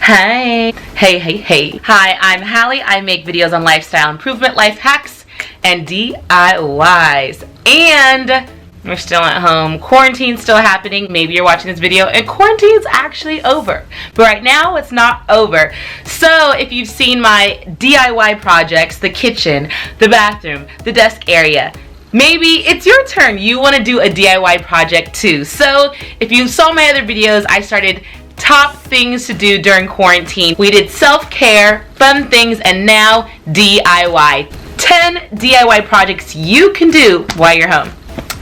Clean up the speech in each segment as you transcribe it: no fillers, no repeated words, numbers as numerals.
Hi. Hey. Hi, I'm Hallie. I make videos on lifestyle improvement, life hacks, and DIYs. And we're still at home. Quarantine's still happening. Maybe you're watching this video and quarantine's actually over. But right now, it's not over. So if you've seen my DIY projects, the kitchen, the bathroom, the desk area, maybe it's your turn. You want to do a DIY project too. So if you saw my other videos, I started top things to do during quarantine. We did self-care, fun things, and now DIY. 10 DIY projects you can do while you're home.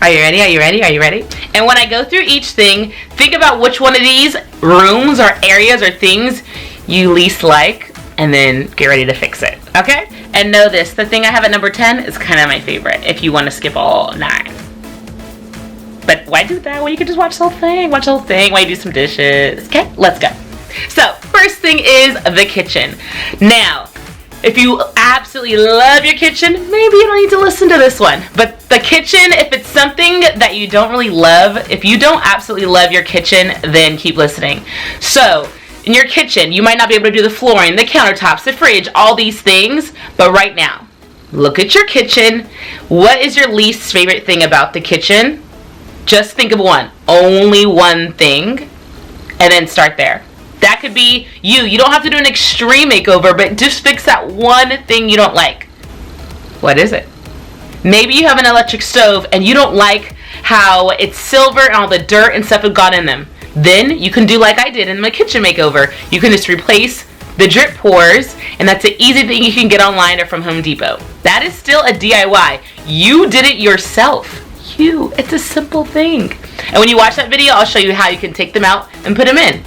Are you ready? Are you ready? Are you ready? And when I go through each thing, think about which one of these rooms or areas or things you least like, and then get ready to fix it, okay? And know this, the thing I have at number 10 is kind of my favorite if you want to skip all 9. But why do that when you can just watch the whole thing? Watch the whole thing while you do some dishes. Okay, let's go. So, first thing is the kitchen. Now, if you absolutely love your kitchen, maybe you don't need to listen to this one. But the kitchen, if it's something that you don't really love, if you don't absolutely love your kitchen, then keep listening. So, in your kitchen, you might not be able to do the flooring, the countertops, the fridge, all these things. But right now, look at your kitchen. What is your least favorite thing about the kitchen? Just think of one, only one thing, and then start there. That could be you. You don't have to do an extreme makeover, but just fix that one thing you don't like. What is it? Maybe you have an electric stove and you don't like how it's silver and all the dirt and stuff have got in them. Then you can do like I did in my kitchen makeover. You can just replace the drip pours, and that's an easy thing you can get online or from Home Depot. That is still a DIY. You did it yourself. It's a simple thing. And when you watch that video, I'll show you how you can take them out and put them in.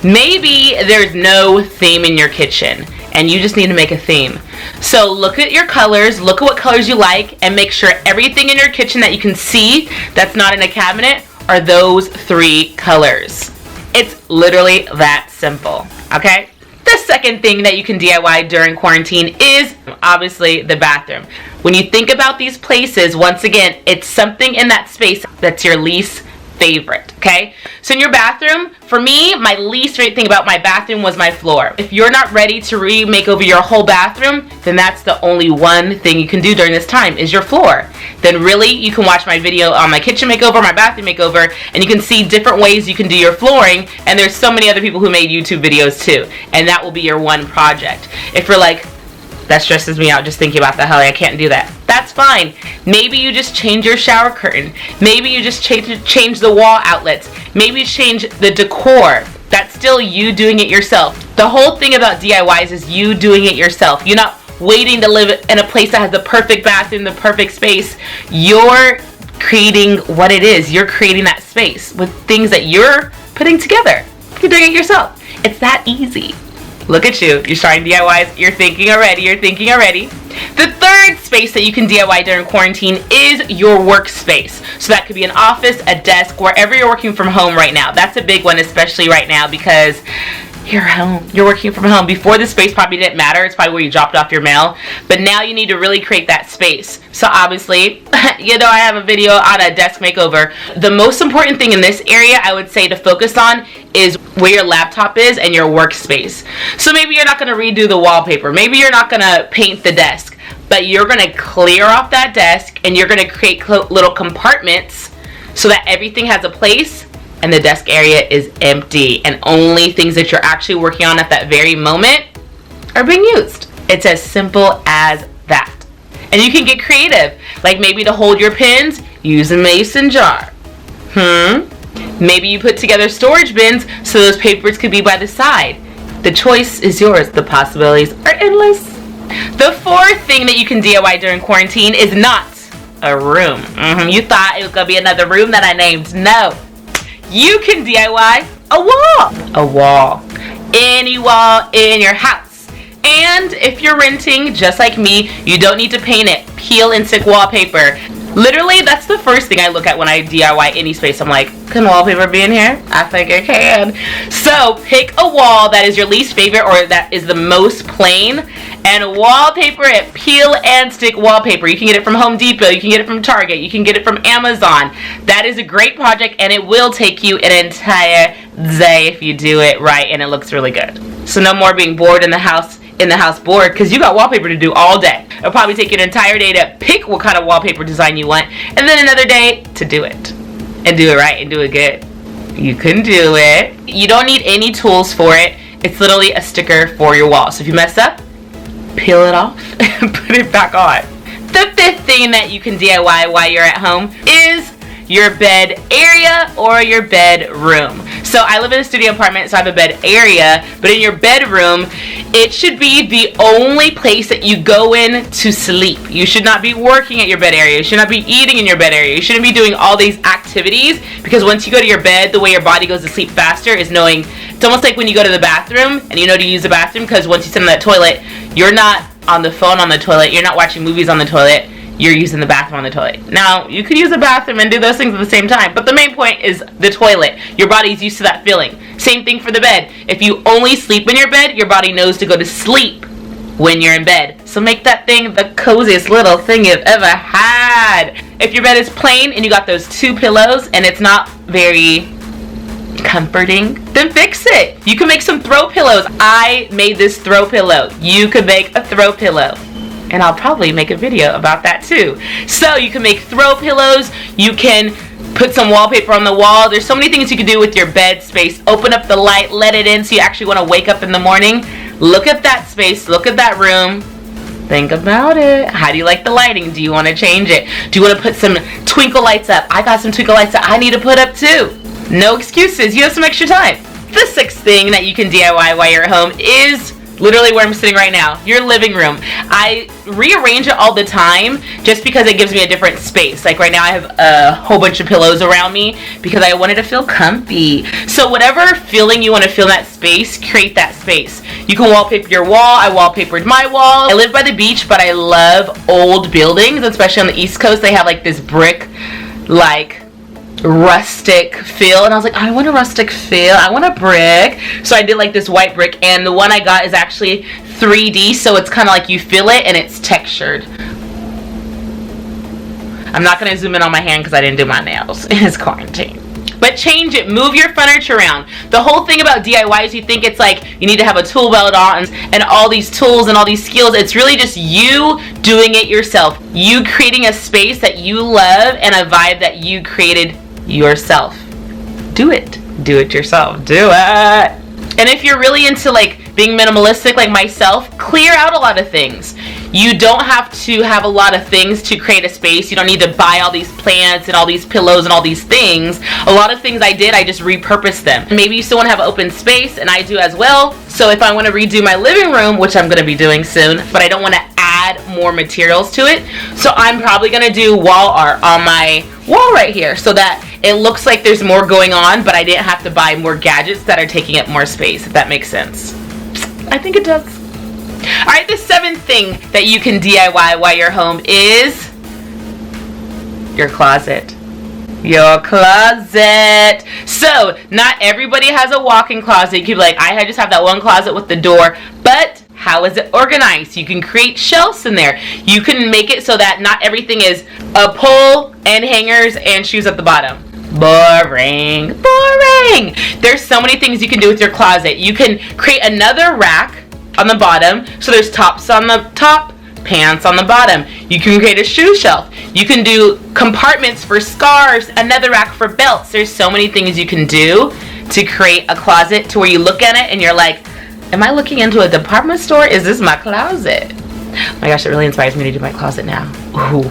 Maybe there's no theme in your kitchen and you just need to make a theme. So look at your colors, look at what colors you like, and make sure everything in your kitchen that you can see that's not in a cabinet are those 3 colors. It's literally that simple, okay? The second thing that you can DIY during quarantine is obviously the bathroom. When you think about these places, once again, it's something in that space that's your least favorite, okay? So in your bathroom, for me, my least favorite thing about my bathroom was my floor. If you're not ready to remake over your whole bathroom, then that's the only one thing you can do during this time is your floor. Then really, you can watch my video on my kitchen makeover, my bathroom makeover, and you can see different ways you can do your flooring, and there's so many other people who made YouTube videos too, and that will be your one project. If you're like, that stresses me out just thinking about that, Holly, I can't do that. That's fine. Maybe you just change your shower curtain. Maybe you just change the wall outlets. Maybe you change the decor. That's still you doing it yourself. The whole thing about DIYs is you doing it yourself. You're not waiting to live in a place that has the perfect bathroom, the perfect space. You're creating what it is. You're creating that space with things that you're putting together. You're doing it yourself. It's that easy. Look at you. You're starting DIYs. You're thinking already. The third space that you can DIY during quarantine is your workspace. So that could be an office, a desk, wherever you're working from home right now. That's a big one, especially right now because you're home. You're working from home. Before, the space probably didn't matter. It's probably where you dropped off your mail. But now you need to really create that space. So obviously, you know, I have a video on a desk makeover. The most important thing in this area, I would say, to focus on is where your laptop is and your workspace. So maybe you're not going to redo the wallpaper. Maybe you're not going to paint the desk. But you're going to clear off that desk and you're going to create little compartments so that everything has a place and the desk area is empty and only things that you're actually working on at that very moment are being used. It's as simple as that. And you can get creative. Like maybe to hold your pins, use a mason jar. Maybe you put together storage bins so those papers could be by the side. The choice is yours. The possibilities are endless. The fourth thing that you can DIY during quarantine is not a room. You thought it was going to be another room that I named. No. You can DIY a wall. A wall. Any wall in your house. And if you're renting, just like me, you don't need to paint it. Peel and stick wallpaper. Literally, that's the first thing I look at when I DIY any space. I'm like, can wallpaper be in here? I think it can. So pick a wall that is your least favorite or that is the most plain and wallpaper it. Peel and stick wallpaper. You can get it from Home Depot. You can get it from Target. You can get it from Amazon. That is a great project and it will take you an entire day if you do it right and it looks really good. So no more being bored in the house bored, because you got wallpaper to do all day. It'll probably take you an entire day to pick what kind of wallpaper design you want, and then another day to do it. And do it right and do it good. You can do it. You don't need any tools for it. It's literally a sticker for your wall. So if you mess up, peel it off and put it back on. The fifth thing that you can DIY while you're at home is your bed area or your bedroom. So I live in a studio apartment, so I have a bed area, but in your bedroom, it should be the only place that you go in to sleep. You should not be working at your bed area. You should not be eating in your bed area. You shouldn't be doing all these activities, because once you go to your bed, the way your body goes to sleep faster is knowing, it's almost like when you go to the bathroom and you know to use the bathroom, because once you sit in that toilet, you're not on the phone on the toilet, you're not watching movies on the toilet, you're using the bathroom on the toilet. Now, you could use the bathroom and do those things at the same time, but the main point is the toilet. Your body's used to that feeling. Same thing for the bed. If you only sleep in your bed, your body knows to go to sleep when you're in bed. So make that thing the coziest little thing you've ever had. If your bed is plain and you got those 2 pillows and it's not very comforting, then fix it. You can make some throw pillows. I made this throw pillow. You could make a throw pillow, and I'll probably make a video about that too. So you can make throw pillows, you can put some wallpaper on the wall. There's so many things you can do with your bed space. Open up the light, let it in so you actually want to wake up in the morning. Look at that space, look at that room. Think about it. How do you like the lighting? Do you want to change it? Do you want to put some twinkle lights up? I got some twinkle lights that I need to put up too. No excuses, you have some extra time. The 6th thing that you can DIY while you're at home is literally where I'm sitting right now, your living room. I rearrange it all the time just because it gives me a different space. Like right now I have a whole bunch of pillows around me because I wanted to feel comfy. So whatever feeling you want to feel in that space, create that space. You can wallpaper your wall. I wallpapered my wall. I live by the beach, but I love old buildings, especially on the East Coast. They have like this brick, like rustic feel, and I was like, I want a rustic feel, I want a brick. So I did like this white brick, and the one I got is actually 3D, so it's kind of like you feel it and it's textured. I'm not going to zoom in on my hand because I didn't do my nails. It's quarantine. But change it, move your furniture around. The whole thing about DIY is you think it's like you need to have a tool belt on and all these tools and all these skills. It's really just you doing it yourself. You creating a space that you love and a vibe that you created yourself. Do it. Do it yourself. Do it. And if you're really into like being minimalistic like myself, clear out a lot of things. You don't have to have a lot of things to create a space. You don't need to buy all these plants and all these pillows and all these things. A lot of things I did, I just repurposed them. Maybe you still want to have open space, and I do as well. So if I want to redo my living room, which I'm going to be doing soon, but I don't want to add more materials to it, so I'm probably going to do wall art on my wall right here so that it looks like there's more going on, but I didn't have to buy more gadgets that are taking up more space, if that makes sense. I think it does. Alright, the 7th thing that you can DIY while you're home is your closet. Your closet. So, not everybody has a walk-in closet. You could be like, I just have that one closet with the door, but how is it organized? You can create shelves in there. You can make it so that not everything is a pole and hangers and shoes at the bottom. Boring. Boring. There's so many things you can do with your closet. You can create another rack on the bottom, so there's tops on the top, pants on the bottom. You can create a shoe shelf. You can do compartments for scarves, another rack for belts. There's so many things you can do to create a closet to where you look at it and you're like, am I looking into a department store? Is this my closet? Oh my gosh, it really inspires me to do my closet now. Ooh.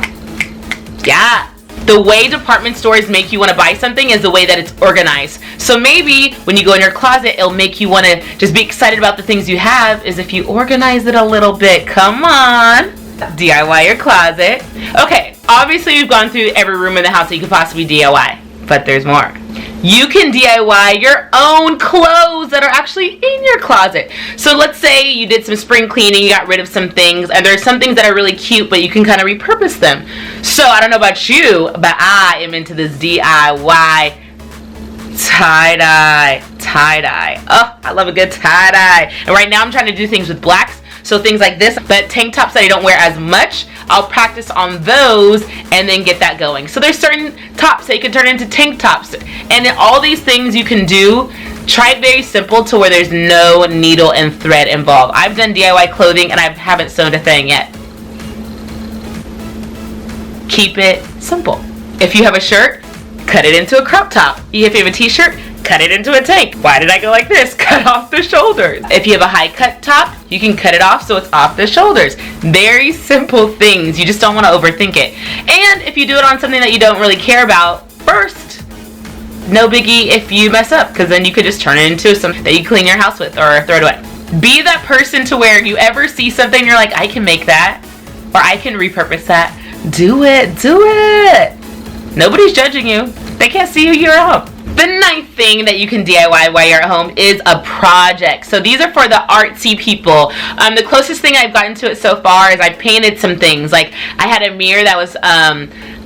Yeah. The way department stores make you want to buy something is the way that it's organized. So maybe when you go in your closet, it'll make you want to just be excited about the things you have, is if you organize it a little bit. Come on. DIY your closet. Okay, obviously we've gone through every room in the house that you could possibly DIY, but there's more. You can DIY your own clothes that are actually in your closet. So let's say you did some spring cleaning, you got rid of some things, and there's some things that are really cute, but you can kind of repurpose them. So I don't know about you, but I am into this DIY tie-dye. Tie-dye. Oh, I love a good tie-dye. And right now I'm trying to do things with blacks. So things like this, but tank tops that I don't wear as much, I'll practice on those and then get that going. So there's certain tops that you can turn into tank tops. And all these things you can do Try it very simple to where there's no needle and thread involved. I've done DIY clothing and I haven't sewed a thing yet. Keep it simple. If you have a shirt, cut it into a crop top. If you have a t-shirt, cut it into a tank. Why did I go like this? Cut off the shoulders. If you have a high cut top, you can cut it off so it's off the shoulders. Very simple things. You just don't want to overthink it. And if you do it on something that you don't really care about first, no biggie if you mess up, because then you could just turn it into something that you clean your house with or throw it away. Be that person to where you ever see something you're like, I can make that, or I can repurpose that. Do it, do it. Nobody's judging you. They can't see you, you're at home. The ninth thing that you can DIY while you're at home is a project. So these are for the artsy people. The closest thing I've gotten to it so far is I painted some things. Like I had a mirror that was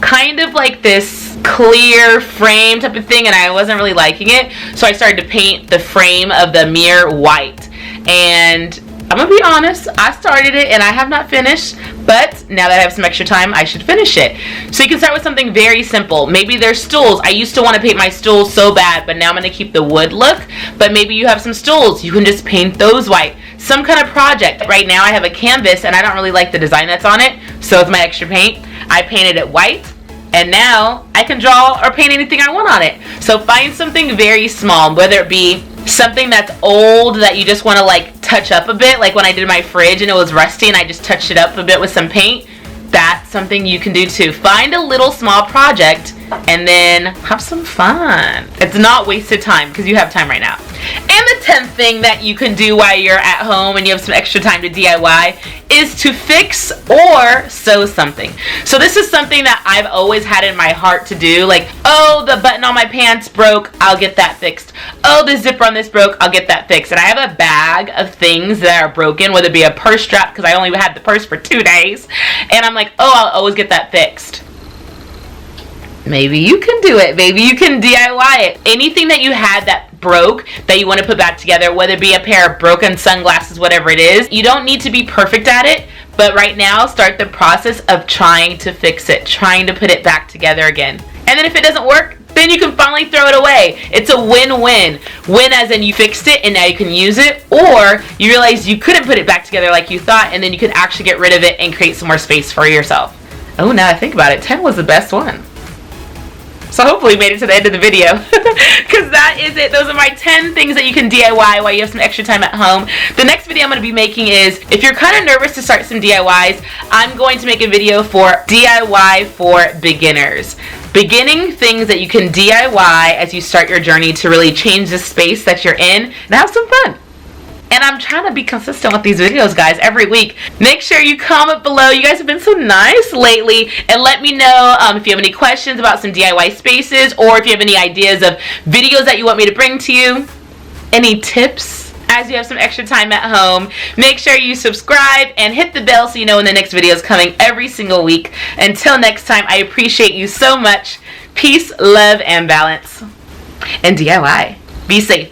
kind of like this clear frame type of thing, and I wasn't really liking it. So I started to paint the frame of the mirror white. And I'm gonna be honest, I started it and I have not finished, but now that I have some extra time, I should finish it. So you can start with something very simple. Maybe there's stools. I used to want to paint my stools so bad, but now I'm gonna keep the wood look. But maybe you have some stools, you can just paint those white. Some kind of project. Right now I have a canvas and I don't really like the design that's on it, so with my extra paint, I painted it white. And now I can draw or paint anything I want on it. So find something very small, whether it be something that's old that you just want to like touch up a bit, like when I did my fridge and it was rusty and I just touched it up a bit with some paint. That's something you can do too. Find a little small project and then have some fun. It's not wasted time because you have time right now. And the 10th thing that you can do while you're at home and you have some extra time to DIY is to fix or sew something. So this is something that I've always had in my heart to do. Like, oh, the button on my pants broke, I'll get that fixed. Oh, the zipper on this broke, I'll get that fixed. And I have a bag of things that are broken, whether it be a purse strap, because I only had the purse for 2 days. And I'm like, oh, I'll always get that fixed. Maybe you can do it. Maybe you can DIY it. Anything that you had that broke that you want to put back together, whether it be a pair of broken sunglasses, whatever it is, you don't need to be perfect at it, but right now start the process of trying to fix it, trying to put it back together again. And then if it doesn't work, then you can finally throw it away. It's a win-win. Win as in you fixed it and now you can use it, or you realize you couldn't put it back together like you thought, and then you can actually get rid of it and create some more space for yourself. Oh, now I think about it, 10 was the best one. So hopefully you made it to the end of the video, because that is it. Those are my 10 things that you can DIY while you have some extra time at home. The next video I'm going to be making is, if you're kind of nervous to start some DIYs, I'm going to make a video for DIY for beginners. Beginning things that you can DIY as you start your journey to really change the space that you're in and have some fun. And I'm trying to be consistent with these videos, guys, every week. Make sure you comment below. You guys have been so nice lately. And let me know if you have any questions about some DIY spaces, or if you have any ideas of videos that you want me to bring to you. Any tips as you have some extra time at home. Make sure you subscribe and hit the bell so you know when the next video is coming every single week. Until next time, I appreciate you so much. Peace, love, and balance. And DIY. Be safe.